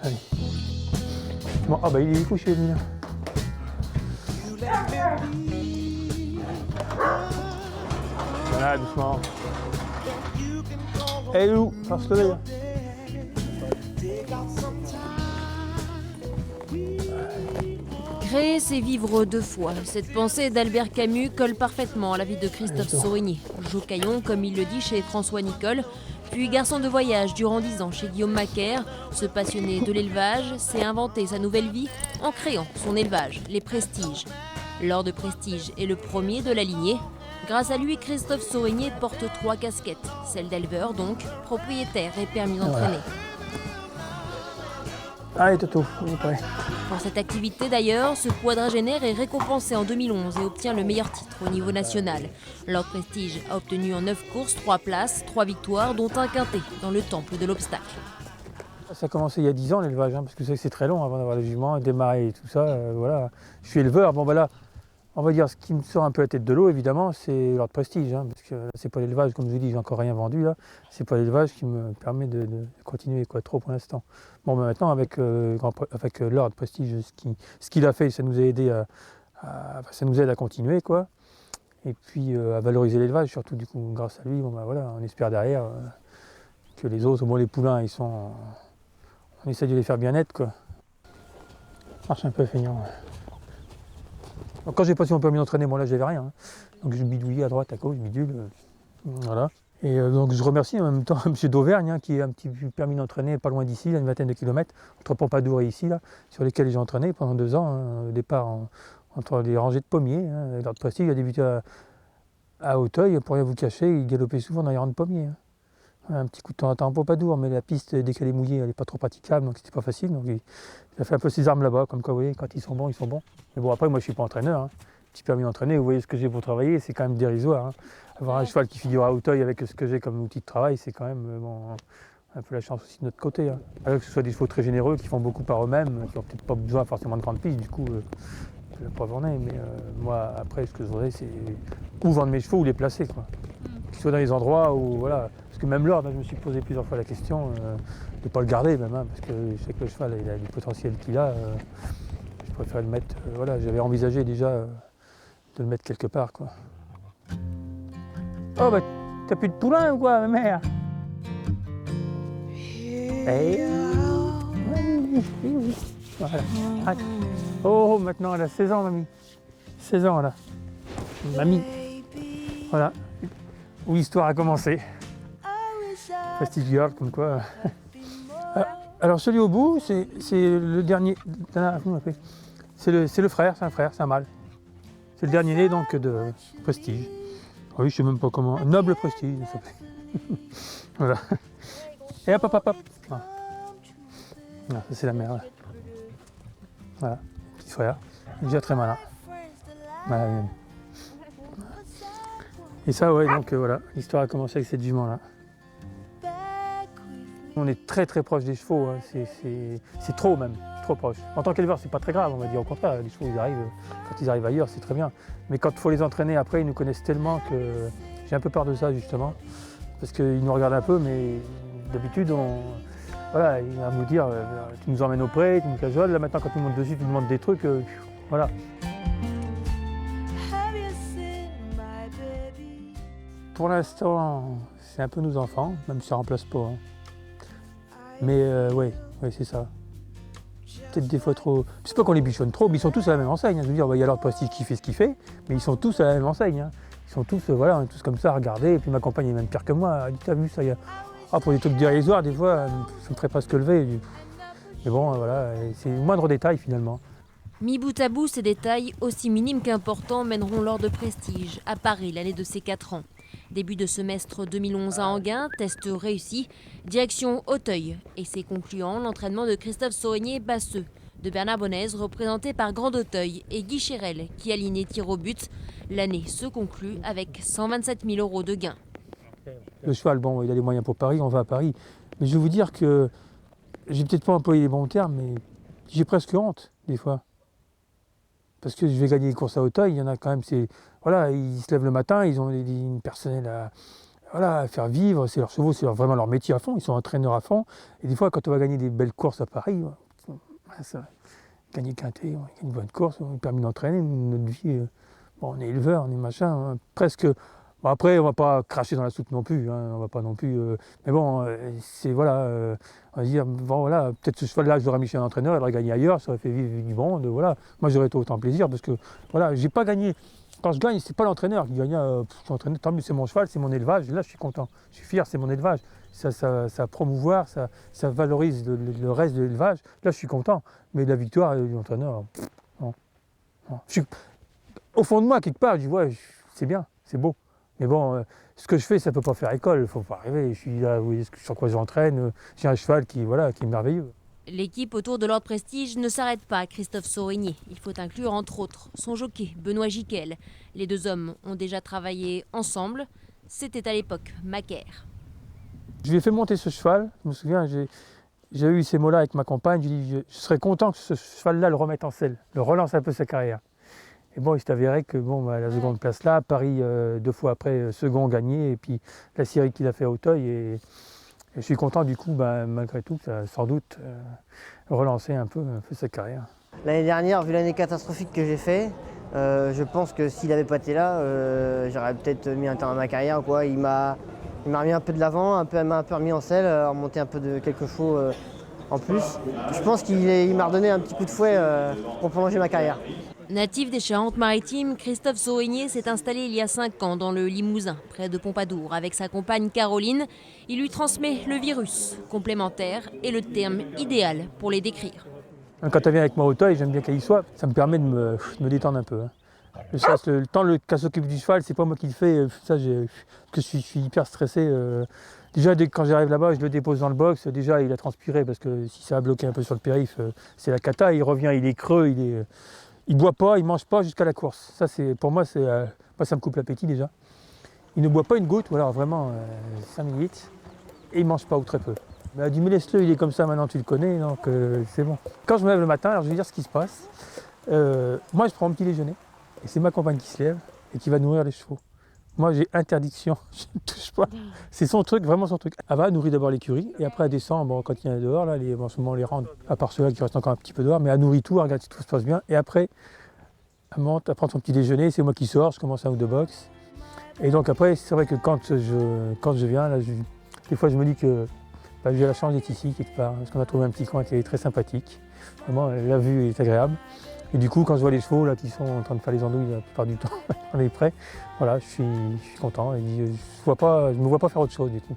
Allez. Bon, ah bah il est couché, lui. Voilà, doucement. Hey Lou, faut se lever. Créer, c'est vivre deux fois. Cette pensée d'Albert Camus colle parfaitement à la vie de Christophe Sorigny. Jocaillon, comme il le dit chez François Nicole, puis garçon de voyage durant 10 ans chez Guillaume Macaire, ce passionné de l'élevage s'est inventé sa nouvelle vie en créant son élevage, les Prestiges. Lord de Prestige est le premier de la lignée. Grâce à lui, Christophe Sorigny porte 3 casquettes, celle d'éleveur donc, propriétaire et permis d'entraîner. Allez Toto, on est prêt. Pour cette activité d'ailleurs, ce quadragénaire est récompensé en 2011 et obtient le meilleur titre au niveau national. Lord Prestige a obtenu en 9 courses 3 places, 3 victoires, dont un quintet dans le temple de l'obstacle. Ça a commencé il y a 10 ans l'élevage, parce que c'est très long avant d'avoir les juments, démarrer et tout ça. Voilà. Je suis éleveur, bon voilà. On va dire ce qui me sort un peu la tête de l'eau, évidemment, c'est Lord Prestige, parce que c'est pas l'élevage, comme je vous dis, j'ai encore rien vendu là. C'est pas l'élevage qui me permet de continuer trop pour l'instant. Bon, ben maintenant avec Lord Prestige, ce qu'il a fait, ça nous a aidé ça nous aide à continuer quoi. Et puis à valoriser l'élevage, surtout du coup grâce à lui. Bon, ben, voilà, on espère derrière que les autres, bon les poulains, on essaie de les faire bien être quoi. Marche un peu feignant. Quand j'ai passé mon permis d'entraîner, bon là j'avais rien. Donc je bidouillais à droite, à gauche, bidule. Voilà. Et donc je remercie en même temps M. d'Auvergne qui est un petit permis d'entraîner pas loin d'ici, à une vingtaine de kilomètres, entre Pompadour et ici, là, sur lesquels j'ai entraîné pendant 2 ans, au départ entre les rangées de pommiers. Lord Prestige, il a débuté à Auteuil, pour rien vous cacher, il galopait souvent dans les rangs de pommiers. Un petit coup de temps à temps à Pompadour, mais la piste, dès qu'elle est mouillée, elle n'est pas trop praticable, donc c'était pas facile. Donc il a fait un peu ses armes là-bas, comme quoi, vous voyez, quand ils sont bons, ils sont bons. Mais bon, après, moi, je suis pas entraîneur. Petit permis d'entraîner, vous voyez ce que j'ai pour travailler, c'est quand même dérisoire. Avoir un cheval qui figure à Auteuil avec ce que j'ai comme outil de travail, c'est quand même un peu la chance aussi de notre côté. Alors que ce soit des chevaux très généreux, qui font beaucoup par eux-mêmes, qui n'ont peut-être pas besoin forcément de grandes pistes, du coup, la preuve en est. Mais moi, après, ce que je voudrais, c'est ou vendre mes chevaux ou les placer, quoi. Qu'ils soient dans les endroits où, voilà. Parce que même Lord, je me suis posé plusieurs fois la question de ne pas le garder même, parce que je sais que le cheval, il a du potentiel qu'il a. Je préfère le mettre, voilà, j'avais envisagé déjà de le mettre quelque part, quoi. Oh bah, t'as plus de poulain ou quoi, ma mère? Hey. Oui. Voilà. Oh, maintenant elle a 16 ans, mamie. 16 ans, là. Mamie. Voilà. Où l'histoire a commencé. Prestige Girl, comme quoi. Alors celui au bout, c'est le dernier. C'est le frère, c'est un frère, c'est un mâle. C'est le dernier né donc de Prestige. Oui, je sais même pas comment. Noble Prestige, ça s'appelle. Voilà. Et hop. Ah. Ah, ça c'est la mère. Voilà, petit frère. Il est déjà très malin. Voilà. Et ça, ouais, donc voilà, l'histoire a commencé avec cette jument-là. On est très proche des chevaux, c'est trop même, trop proche. En tant qu'éleveur, c'est pas très grave, on va dire au contraire, les chevaux, quand ils arrivent ailleurs, c'est très bien. Mais quand il faut les entraîner après, ils nous connaissent tellement que j'ai un peu peur de ça justement. Parce qu'ils nous regardent un peu, mais d'habitude, voilà, il va nous dire, tu nous emmènes au pré, tu nous cajoles, là maintenant quand tu montes dessus, tu nous demandes des trucs, voilà. Pour l'instant, c'est un peu nos enfants, même si ça ne remplace pas. Mais ouais, c'est ça. Peut-être des fois trop. C'est pas qu'on les bichonne trop, mais ils sont tous à la même enseigne. Je veux dire, il y a Lord Prestige qui fait ce qu'il fait, mais ils sont tous à la même enseigne. Ils sont tous, voilà, on est tous comme ça à regarder. Et puis ma compagne est même pire que moi. Elle dit, t'as vu ça? Pour des trucs dérisoires, des fois, ça me ferait presque lever. Mais bon, voilà, c'est le moindre détail finalement. Mis bout à bout, ces détails, aussi minimes qu'importants, mèneront Lord de Prestige à Paris l'année de ses 4 ans. Début de semestre 2011 à Enghien, test réussi, direction Auteuil. Et c'est concluant l'entraînement de Christophe Sorigny Basseux, de Bernard Bonnaise, représenté par Grand Auteuil, et Guy Chérel, qui aligne et tire au but. L'année se conclut avec 127 000 € de gains. Le cheval, bon, il a les moyens pour Paris, on va à Paris. Mais je vais vous dire que, j'ai peut-être pas employé les bons termes, mais j'ai presque honte, des fois. Parce que je vais gagner les courses à Auteuil, il y en a quand même, voilà, ils se lèvent le matin, ils ont une personnel voilà, faire vivre, c'est leurs chevaux, c'est vraiment leur métier à fond, ils sont entraîneurs à fond. Et des fois, quand on va gagner des belles courses à Paris, gagner quintet, on gagne une bonne course, on est permis d'entraîner, notre vie, bon, on est éleveur, on est machin, hein, presque. Bon, après, on va pas cracher dans la soupe non plus, hein, on va pas non plus. Mais bon, c'est voilà, on va dire, bon voilà, peut-être ce cheval-là, je l'aurais mis chez un entraîneur, il aurait gagné ailleurs, ça aurait fait vivre du monde, voilà. Moi, j'aurais autant plaisir parce que voilà, j'ai pas gagné. Quand je gagne, c'est pas l'entraîneur qui gagne, l'entraîneur, tant mieux, c'est mon cheval, c'est mon élevage, là, je suis content, je suis fier, c'est mon élevage. Ça promouvoir, ça valorise le reste de l'élevage, là, je suis content. Mais la victoire de l'entraîneur, non. Non. Au fond de moi, quelque part, je dis, ouais, c'est bien, c'est beau. Mais bon, ce que je fais, ça ne peut pas faire école, il ne faut pas arriver. Je suis là, vous voyez sur quoi j'entraîne, j'ai un cheval qui, voilà, qui est merveilleux. L'équipe autour de l'Ordre Prestige ne s'arrête pas à Christophe Saurigny. Il faut inclure entre autres son jockey, Benoît Giquel. Les deux hommes ont déjà travaillé ensemble. C'était à l'époque Macaire. Je lui ai fait monter ce cheval, je me souviens, j'ai eu ces mots-là avec ma compagne, j'ai dit je serais content que ce cheval-là le remette en selle, le relance un peu sa carrière. Et bon, il s'est avéré que bon, la seconde place là, Paris 2 fois après, second gagné, et puis la série qu'il a fait à Auteuil. Et je suis content du coup, malgré tout, que ça a sans doute relancé un peu sa carrière. L'année dernière, vu l'année catastrophique que j'ai fait, je pense que s'il n'avait pas été là, j'aurais peut-être mis un terme à ma carrière. Quoi. Il m'a remis un peu de l'avant, m'a un peu remis en selle, remonté un peu de quelques chevaux en plus. Je pense qu'il m'a redonné un petit coup de fouet pour prolonger ma carrière. Natif des Charentes-Maritimes, Christophe Saurigny s'est installé il y a 5 ans dans le Limousin, près de Pompadour, avec sa compagne Caroline. Il lui transmet le virus. Complémentaire est le terme idéal pour les décrire. Quand elle vient avec moi au Auteuil, j'aime bien qu'elle y soit, ça me permet de me détendre un peu. Hein. Le temps qu'elle s'occupe du cheval, c'est pas moi qui le fais, ça, parce que je suis hyper stressé. Déjà, quand j'arrive là-bas, je le dépose dans le box. Déjà, il a transpiré parce que si ça a bloqué un peu sur le périph', c'est la cata. Il revient, il est creux, il boit pas, il mange pas jusqu'à la course. Ça, pour moi, ça me coupe l'appétit déjà. Il ne boit pas une goutte, voilà, vraiment 5 minutes, et il mange pas ou très peu. Mais elle dit, mais laisse-le, il est comme ça maintenant, tu le connais, donc c'est bon. Quand je me lève le matin, alors je vais dire ce qui se passe. Moi, je prends mon petit déjeuner, et c'est ma compagne qui se lève et qui va nourrir les chevaux. Moi, j'ai interdiction, je ne touche pas. C'est son truc, vraiment son truc. Elle va nourrir d'abord l'écurie, et après elle descend, bon, quand il y en a dehors, là, en ce moment, on les rend, à part ceux-là qui restent encore un petit peu dehors, mais elle nourrit tout, elle regarde si tout se passe bien, et après, elle monte, elle prend son petit déjeuner, c'est moi qui sors, je commence un ou deux box. Et donc après, c'est vrai que quand je viens, là, des fois, je me dis que j'ai la chance d'être ici, quelque part, parce qu'on a trouvé un petit coin qui est très sympathique. Vraiment, la vue est agréable. Et du coup, quand je vois les chevaux là, qui sont en train de faire les andouilles la plupart du temps, on est prêt, voilà, je suis content et je ne me vois pas faire autre chose du tout.